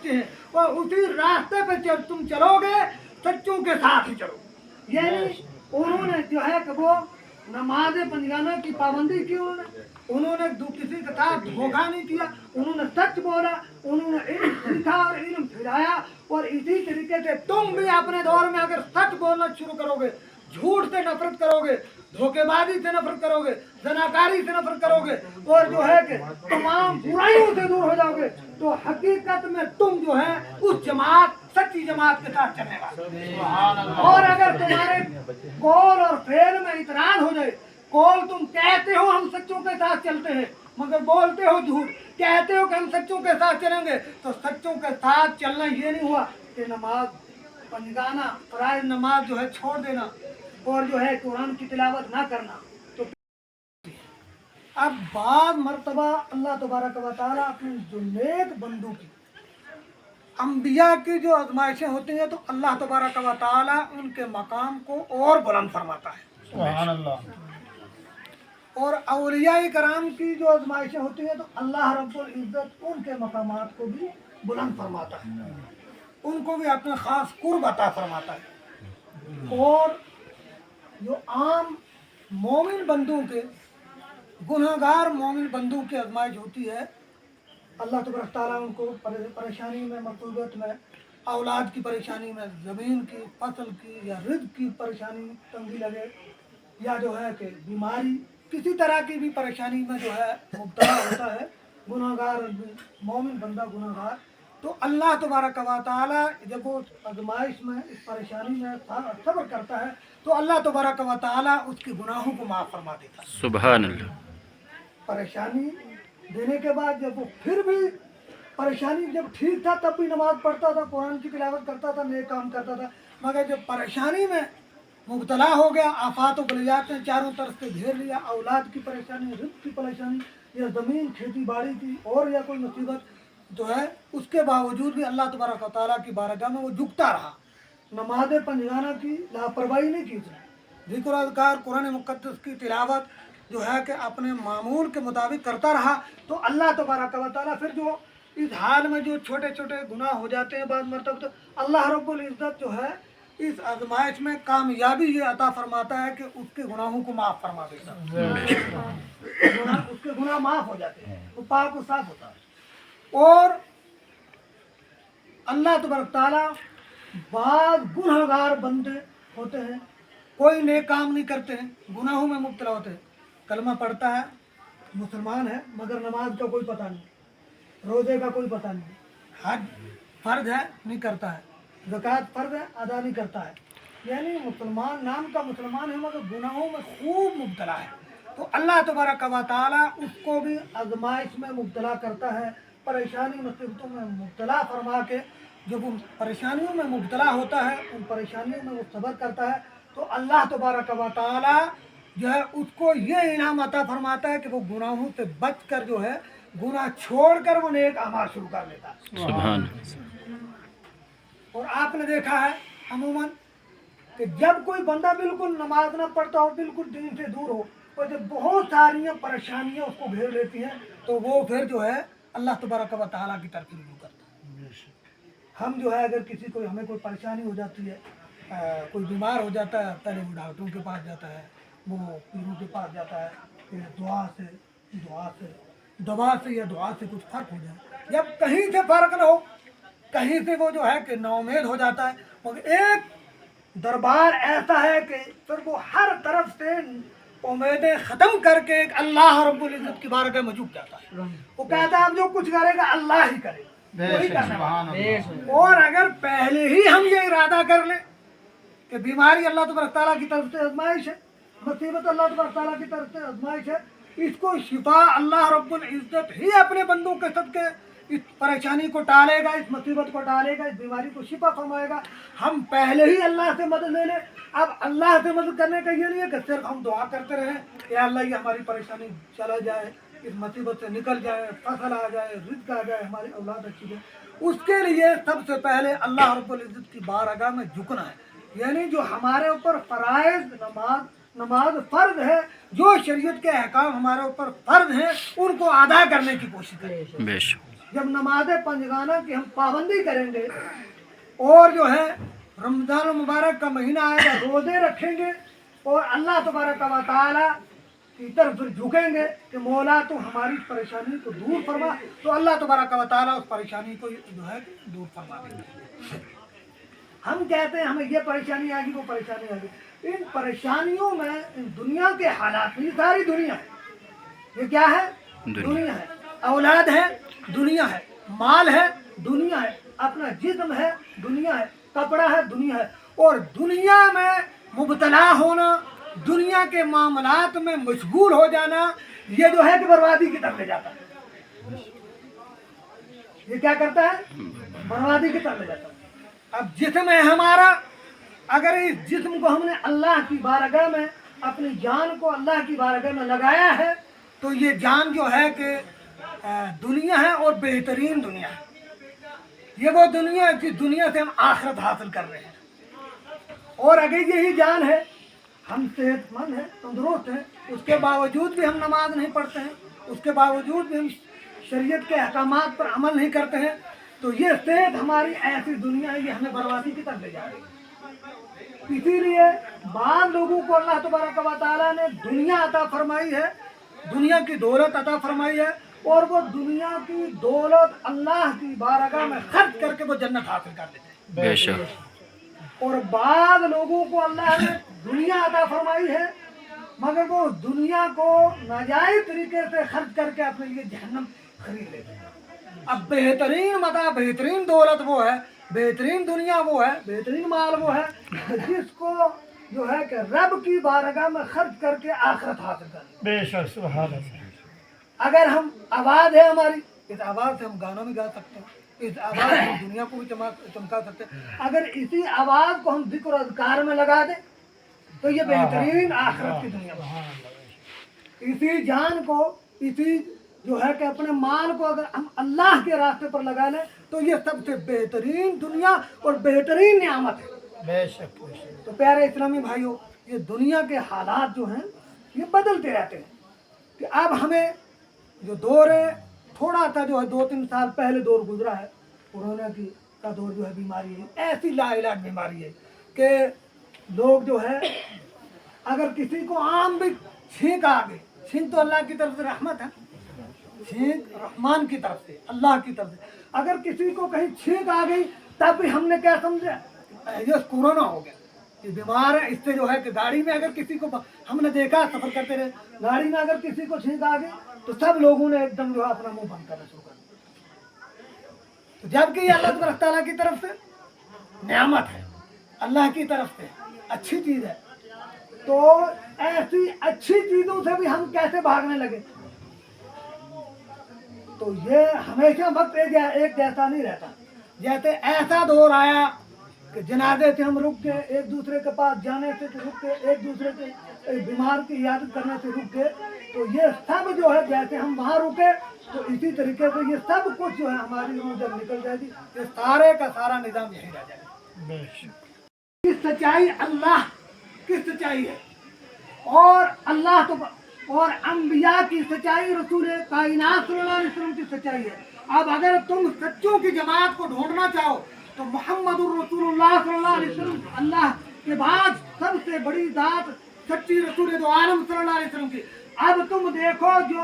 सच्चे हैं, और उसी रास्ते पे तुम चलोगे, सच्चों के साथ ही चलो। यानी उन्होंने जो है कि वो नमाज पंजगाना की पाबंदी की, उन्होंने किसी के साथ धोखा नहीं किया, उन्होंने सच बोला, उन्होंने इल्म सीखा और इल्म फैलाया। और इसी तरीके से तुम भी अपने दौर में अगर सच बोलना शुरू करोगे, झूठ से नफरत करोगे, धोखेबाजी से नफरत करोगे, जनाकारी से नफरत करोगे, और जो है कि तमाम बुराइयों से दूर हो जाओगे, तो हकीकत में तुम जो है उस जमात, सच्ची जमात के साथ चलने वाले। और अगर तुम्हारे कौल और फेल में इतराज हो जाए, कौल तुम कहते हो हम सच्चों के साथ चलते हैं, मगर बोलते हो झूठ, कहते हो कि हम सच्चों के साथ चलेंगे, तो सच्चों के साथ चलना ये नहीं हुआ कि नमाज पंजगाना, फराइज नमाज जो है छोड़ देना, और जो है कुरान की तिलावत ना करना। तो अब बाद मर्तबा अल्लाह तबारक व तआला अपने जो नेक बंदों की, अंबिया की जो आजमाइशें होती हैं, तो अल्लाह तबारक व तआला उनके मकाम को और बुलंद फरमाता है। सुभान अल्लाह। और औलिया कराम की जो आजमाइशें होती हैं, तो अल्लाह रब्बुल इज्जत उनके मकामात को भी बुलंद फरमाता है, उनको भी अपना खास कुर्ब अता फरमाता है। और जो आम मोमिन बंदों के, गुनहगार मोमिन बंदों की आजमाइश होती है, अल्लाह तबारक तआला उनको परेशानी में, मकरूबत में, औलाद की परेशानी में, ज़मीन की, फसल की या रिज़्क़ की परेशानी, तंगी लगे, या जो है कि बीमारी, किसी तरह की भी परेशानी में जो है मुब्तला होता है गुनहगार मोमिन बंदा गुनहगार, तो अल्लाह तबारक व तआला जब वो आजमाइश में, इस परेशानी में सब्र करता है, तो अल्लाह तबारक व तआला उसके गुनाहों को माफ़ फरमा देता है। सुभान अल्लाह। परेशानी देने के बाद जब वो फिर भी परेशानी जब ठीक था, तब भी नमाज पढ़ता था, कुरान की तिलावत करता था, नेक काम करता था, मगर जब परेशानी में मुब्तला हो गया, आफात और बलियात ने चारों तरफ से घेर लिया, औलाद की परेशानी, रिज़्क़ की परेशानी, या ज़मीन खेती बाड़ी की और या कोई मुसीबत जो है, उसके बावजूद भी अल्लाह तबारक व तआला की बारगाह में वो झुकता रहा, नमाज पंजगाना की लापरवाही नहीं की उसने, ज़िक्र अज़कार, कुरान मुक़द्दस की तिलावत जो है कि अपने मामूल के मुताबिक करता रहा, तो अल्लाह तबारक व तआला फिर जो इस हाल में जो छोटे छोटे गुनाह हो जाते हैं बाद मरतब, तो अल्लाह रब्बुल इज़्ज़त जो है इस आजमाइश में कामयाबी ये अता फरमाता है कि उसके गुनाहों को माफ़ फरमा देता है, उसके गुनाह माफ़ हो जाते हैं, वो पाक और साफ होता है। और अल्लाह तबारक तआला बाद गुनहगार बंदे होते हैं, कोई नेक काम नहीं करते हैं, गुनाहों में मुब्तला होते हैं, कलमा पढ़ता है, मुसलमान है, मगर नमाज का कोई पता नहीं, रोज़े का कोई पता नहीं, हज फ़र्ज है नहीं करता है, ज़कात फ़र्ज है अदा नहीं करता है, यानी मुसलमान नाम का मुसलमान है, मगर गुनाहों में खूब मुब्तला है, तो अल्लाह तबारक व तआला उसको भी आजमाइश में मुब्तला करता है, परेशानी मुसीबतों में मुब्तला फरमा के, जब वो परेशानियों में मुब्तला होता है, उन परेशानियों में वो सब्र करता है, तो अल्लाह तबारक व तआला जो है उसको ये इनाम अता फरमाता है कि वो गुनाहों से बच कर जो है, गुनाह छोड़कर वो नेक अमाल शुरू कर लेता है। सुभान। और आपने देखा है अमूमन कि जब कोई बंदा बिल्कुल नमाज ना पढ़ता हो, बिल्कुल दीन से दूर हो, और जब बहुत सारी परेशानियां उसको घेर लेती हैं, तो वो फिर जो है अल्लाह तबारक व तआला की तरफ रुजू करता है। हम जो है अगर किसी को, हमें कोई परेशानी हो जाती है, कोई बीमार हो जाता है, पहले वो डॉक्टरों के पास जाता है, वो पीरों के पास जाता है, फिर दवा से दवा से या दुआ से कुछ फ़र्क हो जाए, जब कहीं से फ़र्क ना हो, कहीं से वो जो है कि नाउम्मीद हो जाता है, मगर एक दरबार ऐसा है कि फिर वो हर तरफ से उम्मीदें ख़त्म करके एक अल्लाह रब्बुल इज़्ज़त की बारगाह में झुक जाता है, वो कहता है आप जो कुछ करेगा अल्लाह ही करेगा, वही करना। और अगर पहले ही हम ये इरादा कर लें कि बीमारी अल्लाह तबारक तआला की तरफ से आजमाइश है, मुसीबत अल्लाह तबारक तआला की तरफ से आजमाइश है, इसको शिफा अल्लाह रब्बुल इज़्ज़त ही अपने बंदों के सदके इस परेशानी को टालेगा, इस मुसीबत को टालेगा, इस बीमारी को शिफा फरमाएगा, हम पहले ही अल्लाह से मदद ले लें। अब अल्लाह से मदद करने का ये नहीं है कि सिर्फ हम दुआ करते रहें कि अल्लाह ये हमारी परेशानी चला जाए, इस मुसीबत से निकल जाए, फसल आ जाए, रिज़्क़ आ जाए, हमारी औलाद अच्छी जाए। उसके लिए सबसे पहले अल्लाह रब्बुल इज़्ज़त की बारगाह में झुकना है, यानी जो हमारे ऊपर फ़राइज़ नमाज फ़र्ज है, जो शरीयत के अहकाम हमारे ऊपर फ़र्ज हैं, उनको अदा करने की कोशिश करें। जब नमाज पंजगाना की हम पाबंदी करेंगे और जो है रमजान मुबारक का महीना आएगा, रोजे रखेंगे और अल्लाह तबारक व तआला की तरफ फिर झुकेंगे कि मौला तो हमारी परेशानी को दूर फरमा, तो अल्लाह तबारक व तआला उस परेशानी को जो है दूर फरमा देंगे। हम कहते हैं हमें ये परेशानी आ गई, वो परेशानी आ गई। इन परेशानियों में इन दुनिया के हालात में, ये सारी दुनिया है। ये क्या है? दुनिया है। औलाद है, दुनिया है। माल है, दुनिया है। अपना जिस्म है, दुनिया है। कपड़ा है, दुनिया है। और दुनिया में मुबतला होना, दुनिया के मामलात में मशगूल हो जाना, ये जो है कि बर्बादी की तरफ ले जाता है। ये क्या करता है? बर्बादी की तरफ ले जाता है। अब जिस्म है हमारा, अगर इस जिस्म को हमने अल्लाह की बारगाह में, अपनी जान को अल्लाह की बारगाह में लगाया है, तो ये जान जो है कि दुनिया है और बेहतरीन दुनिया है। ये वो दुनिया है जिस दुनिया से हम आखिरत हासिल कर रहे हैं। और अगर यही जान है, हम सेहतमंद हैं, तंदुरुस्त हैं, उसके बावजूद भी हम नमाज नहीं पढ़ते हैं, उसके बावजूद भी हम शरीयत के अहकामात पर अमल नहीं करते हैं, तो ये सेहत हमारी ऐसी दुनिया है, ये हमें बर्बादी की तरफ ले जा रही है। इसीलिए बाद लोगों को अल्लाह तबारक व तआला ने दुनिया अता फरमाई है, दुनिया की दौलत अता फरमाई है, और वो दुनिया की दौलत अल्लाह की बारगाह में खर्च करके वो जन्नत हासिल कर लेते हैं। बेशक। और बाद लोगों को अल्लाह ने दुनिया अता फरमाई है, मगर वो दुनिया को नाजायज तरीके से खर्च करके अपने लिए जहन्नम खरीद लेते हैं। अब बेहतरीन मता, बेहतरीन दौलत वो है, बेहतरीन दुनिया वो है, बेहतरीन माल वो है जिसको जो है कि रब की बारगाह में खर्च करके आखिरत हासिल कर। बेशक, सुभान अल्लाह। अगर हम आवाज़ है हमारी, इस आवाज़ से हम गाना भी गा सकते हैं, इस आवाज़ से हम दुनिया को भी चमका सकते हैं। अगर इसी आवाज़ को हम जिक्र और अज़कार में लगा दें तो ये बेहतरीन आखिरत की दुनिया है। इसी जान को, इसी जो है कि अपने माल को अगर हम अल्लाह के रास्ते पर लगा लें तो ये सबसे बेहतरीन दुनिया और बेहतरीन नियामत है। बेशक। तो प्यारे इस्लामी भाइयों, ये दुनिया के हालात जो हैं ये बदलते रहते हैं कि अब हमें जो दौर है, थोड़ा सा जो है 2-3 साल पहले दौर गुजरा है, कोरोना की का दौर जो है, बीमारी है, ऐसी लाइलाज बीमारी है कि लोग जो है अगर किसी को आम भी छींक आ गई, छींक तो अल्लाह की तरफ से रहमत है, छींक रहमान की तरफ से, अल्लाह की तरफ से, अगर किसी को कहीं छींक आ गई तब भी हमने क्या समझा, ये कोरोना हो गया, ये बीमार है। इससे जो है कि गाड़ी में अगर किसी को, हमने देखा सफर करते रहे, गाड़ी में अगर किसी को छींक आ गई तो सब लोगों ने एकदम जो है अपना मुंह बंद करना शुरू कर दिया। तो जबकि अल्लाह तबारक तआला की तरफ से नेमत है, अल्लाह की तरफ से अच्छी चीज है, तो ऐसी अच्छी चीजों से भी हम कैसे भागने लगे। तो ये हमेशा वक्त एक जैसा नहीं रहता। जैसे ऐसा दौर आया कि जनाजे से हम रुक गए, एक दूसरे के पास जाने से रुक गए, एक दूसरे के बीमार की इयादत करने से रुक गए, तो ये सब जो है जैसे हम वहाँ रुके तो इसी तरीके से ये सब कुछ जो है हमारी रूह जब निकल जाएगी, ये सारे का सारा निज़ाम यही रह जाएगा। किस सच्चाई अल्लाह की सच्चाई है और अल्लाह तो और अंबिया की सच्चाई, रसूल कायनात सल्लल्लाहु अलैहि वसल्लम की सच्चाई है। अब अगर तुम सच्चों की जमात को ढूंढना चाहो तो मोहम्मदुर रसूलुल्लाह सल्लल्लाहु अलैहि वसल्लम अल्लाह के बाद सबसे बड़ी जात सच्ची रसूल दो आलम सल्लल्लाहु अलैहि वसल्लम की। अब तुम देखो जो